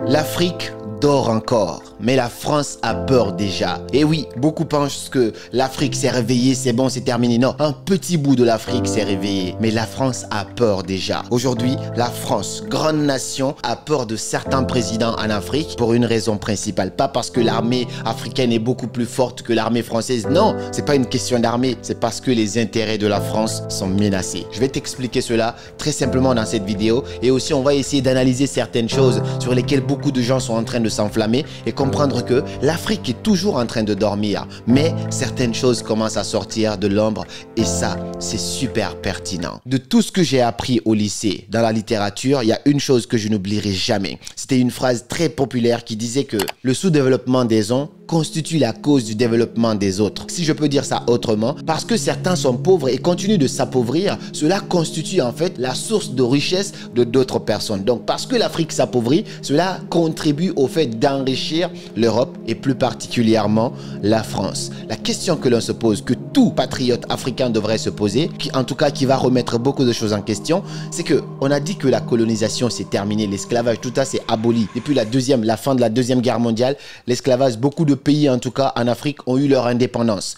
L'Afrique dort encore, mais la France a peur déjà. Et oui, beaucoup pensent que l'Afrique s'est réveillée, c'est bon, c'est terminé. Non, un petit bout de l'Afrique s'est réveillé, mais la France a peur déjà. Aujourd'hui, la France, grande nation, a peur de certains présidents en Afrique pour une raison principale. Pas parce que l'armée africaine est beaucoup plus forte que l'armée française. Non, c'est pas une question d'armée, c'est parce que les intérêts de la France sont menacés. Je vais t'expliquer cela très simplement dans cette vidéo et aussi on va essayer d'analyser certaines choses sur lesquelles beaucoup de gens sont en train de s'enflammer et comprendre que l'Afrique est toujours en train de dormir, mais certaines choses commencent à sortir de l'ombre et ça, c'est super pertinent. De tout ce que j'ai appris au lycée, dans la littérature, il y a une chose que je n'oublierai jamais. C'était une phrase très populaire qui disait que le sous-développement des uns constitue la cause du développement des autres. Si je peux dire ça autrement, parce que certains sont pauvres et continuent de s'appauvrir, cela constitue en fait la source de richesse de d'autres personnes. Donc parce que l'Afrique s'appauvrit, cela contribue au fait d'enrichir l'Europe et plus particulièrement la France. La question que l'on se pose, que tout patriote africain devrait se poser, en tout cas qui va remettre beaucoup de choses en question, c'est que on a dit que la colonisation c'est terminé, l'esclavage, tout ça c'est aboli. Depuis la fin de la Deuxième Guerre mondiale, l'esclavage, beaucoup de pays en tout cas en Afrique ont eu leur indépendance.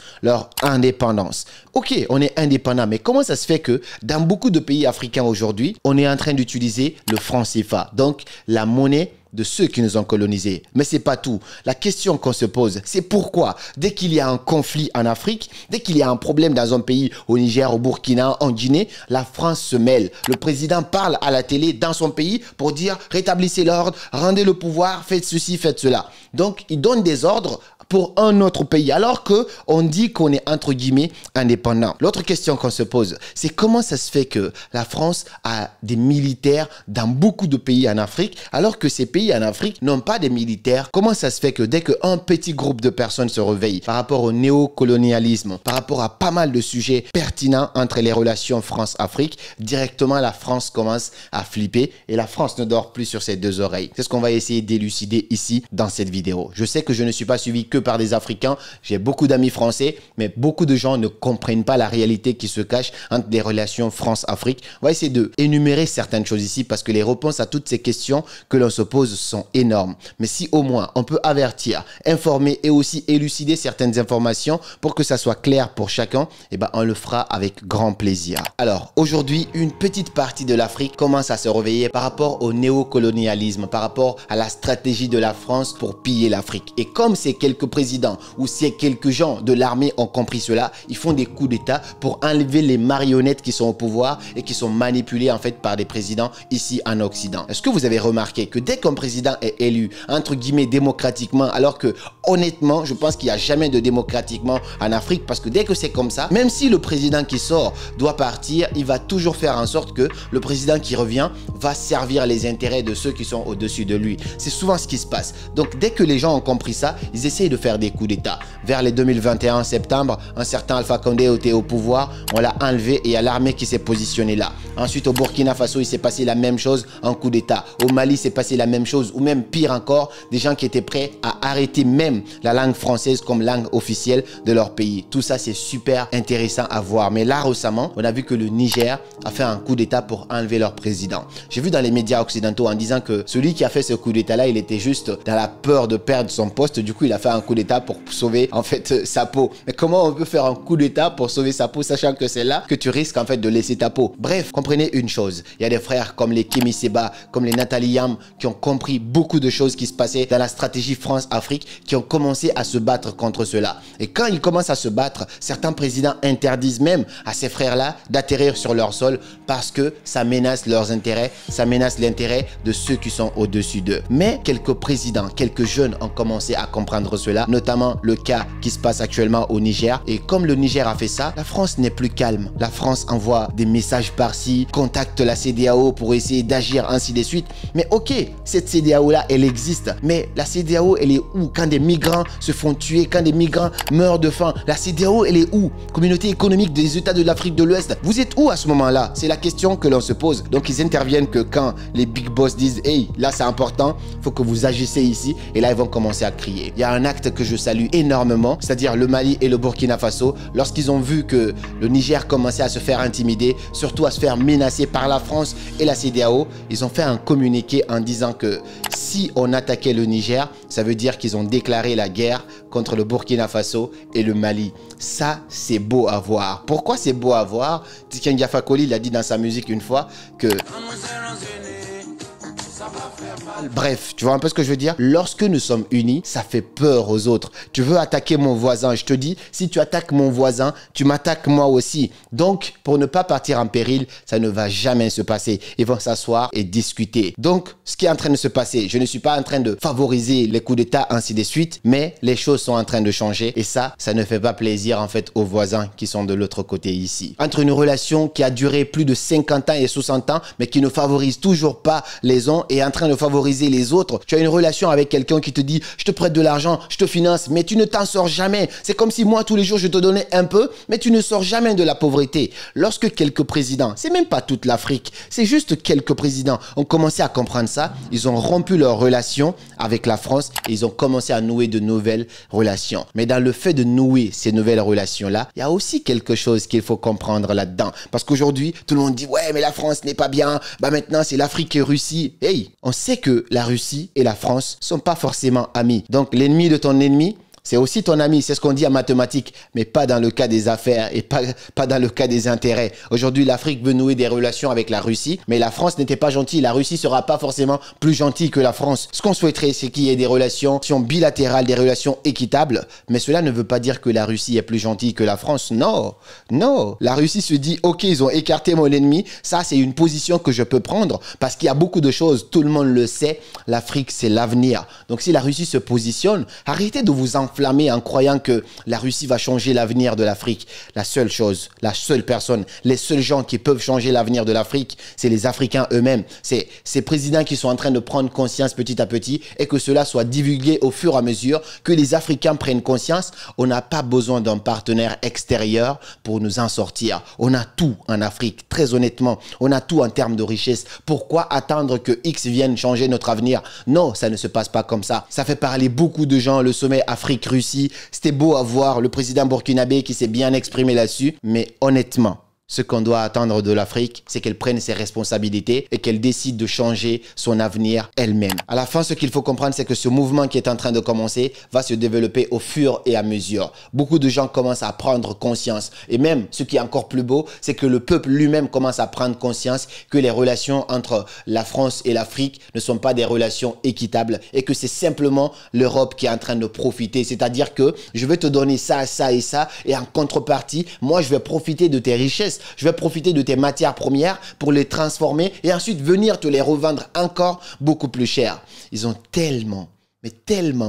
Ok, on est indépendant, mais comment ça se fait que dans beaucoup de pays africains aujourd'hui, on est en train d'utiliser le franc CFA, donc la monnaie de ceux qui nous ont colonisés. Mais c'est pas tout. La question qu'on se pose, c'est pourquoi dès qu'il y a un conflit en Afrique, dès qu'il y a un problème dans un pays, au Niger, au Burkina, en Guinée, la France se mêle. Le président parle à la télé dans son pays pour dire rétablissez l'ordre, rendez le pouvoir, faites ceci, faites cela. Donc, il donne des ordres pour un autre pays, alors que on dit qu'on est entre guillemets indépendant. L'autre question qu'on se pose, c'est comment ça se fait que la France a des militaires dans beaucoup de pays en Afrique, alors que ces pays en Afrique n'ont pas de militaires. Comment ça se fait que dès qu'un petit groupe de personnes se réveille par rapport au néocolonialisme, par rapport à pas mal de sujets pertinents entre les relations France-Afrique, directement la France commence à flipper et la France ne dort plus sur ses deux oreilles. C'est ce qu'on va essayer d'élucider ici dans cette vidéo. Je sais que je ne suis pas suivi que par des Africains, j'ai beaucoup d'amis français, mais beaucoup de gens ne comprennent pas la réalité qui se cache entre les relations France-Afrique. On va essayer de énumérer certaines choses ici parce que les réponses à toutes ces questions que l'on se pose sont énormes. Mais si au moins on peut avertir, informer et aussi élucider certaines informations pour que ça soit clair pour chacun, eh ben on le fera avec grand plaisir. Alors aujourd'hui, une petite partie de l'Afrique commence à se réveiller par rapport au néocolonialisme, par rapport à la stratégie de la France pour piller l'Afrique. Et comme ces quelques présidents ou si quelques gens de l'armée ont compris cela, ils font des coups d'État pour enlever les marionnettes qui sont au pouvoir et qui sont manipulées en fait par des présidents ici en Occident. Est-ce que vous avez remarqué que dès qu'un président est élu, entre guillemets démocratiquement, alors que honnêtement, je pense qu'il n'y a jamais de démocratiquement en Afrique parce que dès que c'est comme ça, même si le président qui sort doit partir, il va toujours faire en sorte que le président qui revient va servir les intérêts de ceux qui sont au-dessus de lui. C'est souvent ce qui se passe. Donc dès que les gens ont compris ça, ils essayent de faire des coups d'État. Vers les 2021 septembre, un certain Alpha Condé était au pouvoir, on l'a enlevé et il y a l'armée qui s'est positionnée là. Ensuite au Burkina Faso, il s'est passé la même chose, un coup d'État. Au Mali, c'est passé la même chose ou même pire encore, des gens qui étaient prêts à arrêter même la langue française comme langue officielle de leur pays. Tout ça, c'est super intéressant à voir. Mais là, récemment, on a vu que le Niger a fait un coup d'État pour enlever leur président. J'ai vu dans les médias occidentaux en disant que celui qui a fait ce coup d'État-là, il était juste dans la peur de perdre son poste. Du coup, il a fait un coup d'État pour sauver en fait sa peau. Mais comment on peut faire un coup d'État pour sauver sa peau, sachant que c'est là que tu risques en fait de laisser ta peau? Bref, comprenez une chose. Il y a des frères comme les Kémy Séba, comme les Nathalie Yam, qui ont compris beaucoup de choses qui se passaient dans la stratégie France-Afrique, qui ont commencé à se battre contre cela. Et quand ils commencent à se battre, certains présidents interdisent même à ces frères-là d'atterrir sur leur sol parce que ça menace leurs intérêts, ça menace l'intérêt de ceux qui sont au-dessus d'eux. Mais quelques présidents, quelques jeunes ont commencé à comprendre cela, notamment le cas qui se passe actuellement au Niger. Et comme le Niger a fait ça, la France n'est plus calme. La France envoie des messages par-ci, contacte la CEDEAO pour essayer d'agir ainsi de suite. Mais ok, cette CEDEAO-là, elle existe. Mais la CEDEAO, elle est où? Quand des migrants se font tuer, quand des migrants meurent de faim, la CEDEAO, elle est où? Communauté économique des États de l'Afrique de l'Ouest, vous êtes où à ce moment-là? C'est la question que l'on se pose. Donc ils interviennent que quand les big boss disent hey, là c'est important, il faut que vous agissez ici. Et là ils vont commencer à crier. Il y a un acte que je salue énormément, c'est-à-dire le Mali et le Burkina Faso, lorsqu'ils ont vu que le Niger commençait à se faire intimider, surtout à se faire menacés par la France et la CEDEAO. Ils ont fait un communiqué en disant que si on attaquait le Niger, ça veut dire qu'ils ont déclaré la guerre contre le Burkina Faso et le Mali. Ça, c'est beau à voir. Pourquoi c'est beau à voir? Tiken Jah Fakoly, il a dit dans sa musique une fois que... Bref, tu vois un peu ce que je veux dire? Lorsque nous sommes unis, ça fait peur aux autres. Tu veux attaquer mon voisin, je te dis, si tu attaques mon voisin, tu m'attaques moi aussi. Donc, pour ne pas partir en péril, ça ne va jamais se passer. Ils vont s'asseoir et discuter. Donc, ce qui est en train de se passer, je ne suis pas en train de favoriser les coups d'État, ainsi de suite, mais les choses sont en train de changer et ça ne fait pas plaisir en fait aux voisins qui sont de l'autre côté ici. Entre une relation qui a duré plus de 50 ans et 60 ans, mais qui ne favorise toujours pas les uns et en train de favoriser les autres. Tu as une relation avec quelqu'un qui te dit je te prête de l'argent, je te finance, mais tu ne t'en sors jamais. C'est comme si moi tous les jours je te donnais un peu, mais tu ne sors jamais de la pauvreté. Lorsque quelques présidents, c'est même pas toute l'Afrique, c'est juste quelques présidents ont commencé à comprendre ça, ils ont rompu leur relation avec la France et ils ont commencé à nouer de nouvelles relations. Mais dans le fait de nouer ces nouvelles relations-là, il y a aussi quelque chose qu'il faut comprendre là-dedans. Parce qu'aujourd'hui, tout le monde dit ouais mais la France n'est pas bien, bah maintenant c'est l'Afrique et Russie. Hey, on sait que la Russie et la France sont pas forcément amis. Donc l'ennemi de ton ennemi, c'est aussi ton ami, c'est ce qu'on dit en mathématiques, mais pas dans le cas des affaires et pas dans le cas des intérêts. Aujourd'hui, l'Afrique veut nouer des relations avec la Russie, mais la France n'était pas gentille. La Russie sera pas forcément plus gentille que la France. Ce qu'on souhaiterait, c'est qu'il y ait des relations bilatérales, des relations équitables, mais cela ne veut pas dire que la Russie est plus gentille que la France. Non, non. La Russie se dit, ok, ils ont écarté mon ennemi, ça c'est une position que je peux prendre, parce qu'il y a beaucoup de choses, tout le monde le sait, l'Afrique c'est l'avenir. Donc si la Russie se positionne, arrêtez de vous enflammer en croyant que la Russie va changer l'avenir de l'Afrique. La seule chose, la seule personne, les seuls gens qui peuvent changer l'avenir de l'Afrique, c'est les Africains eux-mêmes. C'est ces présidents qui sont en train de prendre conscience petit à petit et que cela soit divulgué au fur et à mesure que les Africains prennent conscience. On n'a pas besoin d'un partenaire extérieur pour nous en sortir. On a tout en Afrique, très honnêtement. On a tout en termes de richesse. Pourquoi attendre que X vienne changer notre avenir? Non, ça ne se passe pas comme ça. Ça fait parler beaucoup de gens, le sommet Afrique-Russie. C'était beau à voir le président burkinabé qui s'est bien exprimé là-dessus. Mais honnêtement, ce qu'on doit attendre de l'Afrique, c'est qu'elle prenne ses responsabilités et qu'elle décide de changer son avenir elle-même. À la fin, ce qu'il faut comprendre, c'est que ce mouvement qui est en train de commencer va se développer au fur et à mesure. Beaucoup de gens commencent à prendre conscience. Et même, ce qui est encore plus beau, c'est que le peuple lui-même commence à prendre conscience que les relations entre la France et l'Afrique ne sont pas des relations équitables et que c'est simplement l'Europe qui est en train de profiter. C'est-à-dire que je vais te donner ça, ça et ça et en contrepartie, moi, je vais profiter de tes richesses. Je vais profiter de tes matières premières pour les transformer et ensuite venir te les revendre encore beaucoup plus cher. Ils ont tellement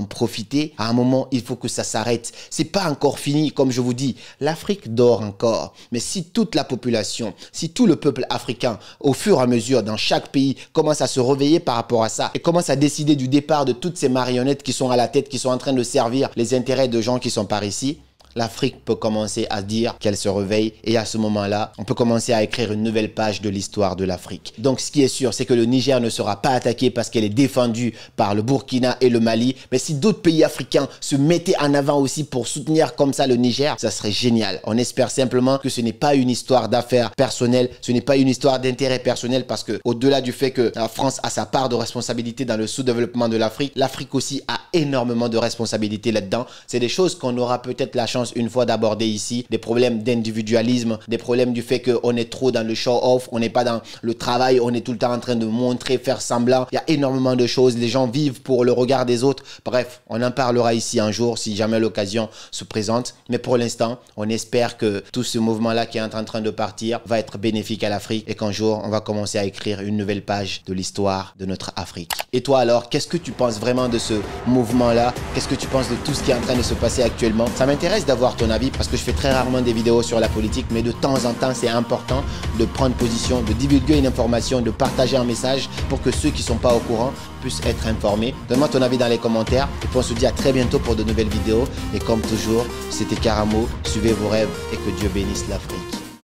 profité. À un moment, il faut que ça s'arrête. C'est pas encore fini, comme je vous dis. L'Afrique dort encore. Mais si toute la population, si tout le peuple africain, au fur et à mesure, dans chaque pays, commence à se réveiller par rapport à ça et commence à décider du départ de toutes ces marionnettes qui sont à la tête, qui sont en train de servir les intérêts de gens qui sont par ici, l'Afrique peut commencer à dire qu'elle se réveille et à ce moment-là, on peut commencer à écrire une nouvelle page de l'histoire de l'Afrique. Donc ce qui est sûr, c'est que le Niger ne sera pas attaqué parce qu'elle est défendue par le Burkina et le Mali. Mais si d'autres pays africains se mettaient en avant aussi pour soutenir comme ça le Niger, ça serait génial. On espère simplement que ce n'est pas une histoire d'affaires personnelles, ce n'est pas une histoire d'intérêt personnel parce que au-delà du fait que la France a sa part de responsabilité dans le sous-développement de l'Afrique, l'Afrique aussi a énormément de responsabilités là-dedans. C'est des choses qu'on aura peut-être la chance une fois d'aborder ici, des problèmes d'individualisme, des problèmes du fait qu'on est trop dans le show-off, on n'est pas dans le travail, on est tout le temps en train de montrer, faire semblant. Il y a énormément de choses, les gens vivent pour le regard des autres. Bref, on en parlera ici un jour si jamais l'occasion se présente. Mais pour l'instant, on espère que tout ce mouvement-là qui est en train de partir va être bénéfique à l'Afrique et qu'un jour, on va commencer à écrire une nouvelle page de l'histoire de notre Afrique. Et toi alors, qu'est-ce que tu penses vraiment de ce mouvement-là? Qu'est-ce que tu penses de tout ce qui est en train de se passer actuellement? Ça m'intéresse d'avoir ton avis parce que je fais très rarement des vidéos sur la politique, mais de temps en temps c'est important de prendre position, de divulguer une information, de partager un message pour que ceux qui ne sont pas au courant puissent être informés. Donne-moi ton avis dans les commentaires et puis on se dit à très bientôt pour de nouvelles vidéos et comme toujours c'était Karamo, suivez vos rêves et que Dieu bénisse l'Afrique.